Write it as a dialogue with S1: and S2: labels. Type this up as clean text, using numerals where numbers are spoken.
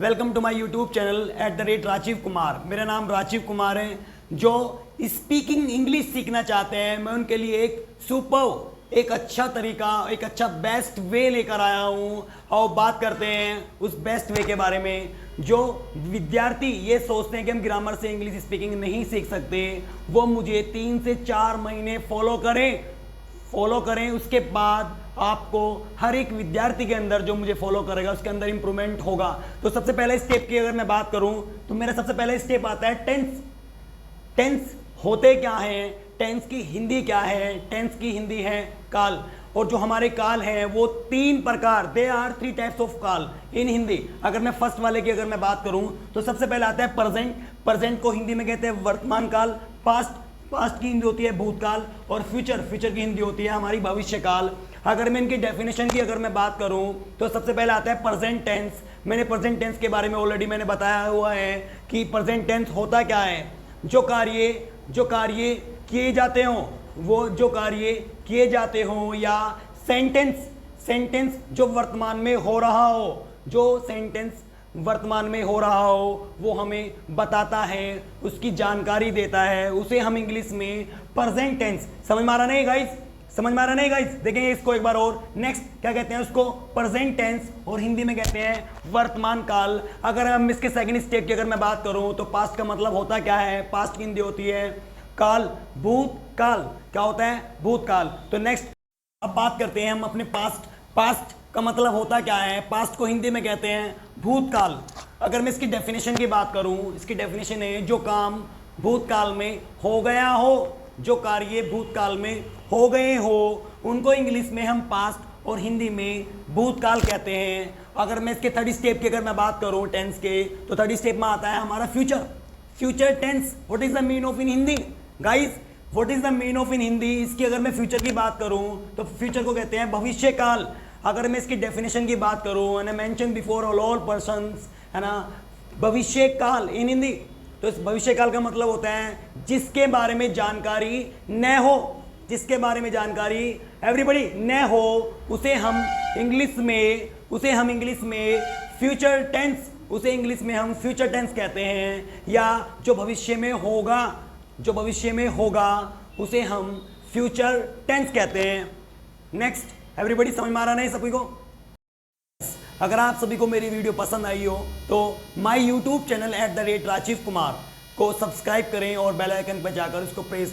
S1: Welcome to my YouTube channel @Rajeev Kumar. मेरा नाम राजीव कुमार है। जो स्पीकिंग इंग्लिश सीखना चाहते हैं, मैं उनके लिए एक अच्छा तरीका, एक अच्छा बेस्ट वे लेकर आया हूँ। और बात करते हैं उस बेस्ट वे के बारे में। जो विद्यार्थी ये सोचते हैं कि हम ग्रामर से इंग्लिश स्पीकिंग नहीं सीख सकते, वो मुझे 3 से 4 महीने फॉलो करें। उसके बाद आपको हर एक विद्यार्थी के अंदर जो मुझे फॉलो करेगा उसके अंदर इंप्रूवमेंट होगा। तो सबसे पहले स्टेप की अगर मैं बात करूं तो मेरा सबसे पहले स्टेप आता है टेंस होते क्या हैं, टेंस की हिंदी क्या है। टेंस की हिंदी है काल, और जो हमारे काल हैं वो 3 प्रकार, दे आर 3 टाइप्स ऑफ काल इन हिंदी। अगर मैं फर्स्ट वाले की अगर मैं बात करूं तो सबसे पहले आता है प्रेजेंट को हिंदी में कहते हैं वर्तमान काल। पास्ट की हिंदी होती है भूतकाल, और फ्यूचर की हिंदी होती है हमारी भविष्य काल। अगर मैं इनकी डेफिनेशन की अगर मैं बात करूं तो सबसे पहले आता है प्रेजेंट टेंस। मैंने प्रेजेंट टेंस के बारे में ऑलरेडी मैंने बताया हुआ है कि प्रेजेंट टेंस होता क्या है। जो कार्य किए जाते हों, वो जो कार्य किए जाते हों, या सेंटेंस जो वर्तमान में हो रहा हो, जो सेंटेंस वर्तमान में हो रहा हो वो हमें बताता है, उसकी जानकारी देता है, उसे हम इंग्लिश में प्रेजेंट टेंस। समझ में आ रहा नहीं गाइस? देखेंगे इसको एक बार और। नेक्स्ट क्या कहते हैं उसको, प्रेजेंट टेंस, और हिंदी में कहते हैं वर्तमान काल। अगर हम इसके सेकंड स्टेप की अगर मैं बात करूं तो पास्ट का मतलब होता क्या है। पास्ट की हिंदी होती है काल, भूतकाल। क्या होता है? भूतकाल। तो नेक्स्ट अब बात करते हैं हम अपने पास्ट का मतलब होता क्या है। पास्ट को हिंदी में कहते हैं भूतकाल। अगर मैं इसकी डेफिनेशन की बात करूं, इसकी डेफिनेशन है जो काम भूतकाल में हो गया हो, जो कार्य भूतकाल में हो गए हो, उनको इंग्लिश में हम पास्ट और हिंदी में भूतकाल कहते हैं। अगर मैं इसके थर्ड स्टेप की अगर मैं बात करूं टेंस के, तो थर्ड स्टेप में आता है हमारा future tense. What is the mean of in Hindi guys? What is the mean of in Hindi? इसकी अगर मैं फ्यूचर की बात करूं तो फ्यूचर को कहते हैं भविष्य काल। अगर मैं इसकी डेफिनेशन की बात करूं, and I mention before all persons, है ना, भविष्य काल इन हिंदी। तो इस भविष्य काल का मतलब होता है जिसके बारे में जानकारी न हो, जिसके बारे में जानकारी एवरीबडी न हो, उसे हम इंग्लिश में फ्यूचर टेंस कहते हैं। या जो भविष्य में होगा उसे हम फ्यूचर टेंस कहते हैं। नेक्स्ट एवरीबडी समझ में आ रहा नहीं सभी को? अगर आप सभी को मेरी वीडियो पसंद आई हो तो my YouTube channel @Rajeev Kumar को सब्सक्राइब करें और बेल आइकन पर जाकर उसको प्रेस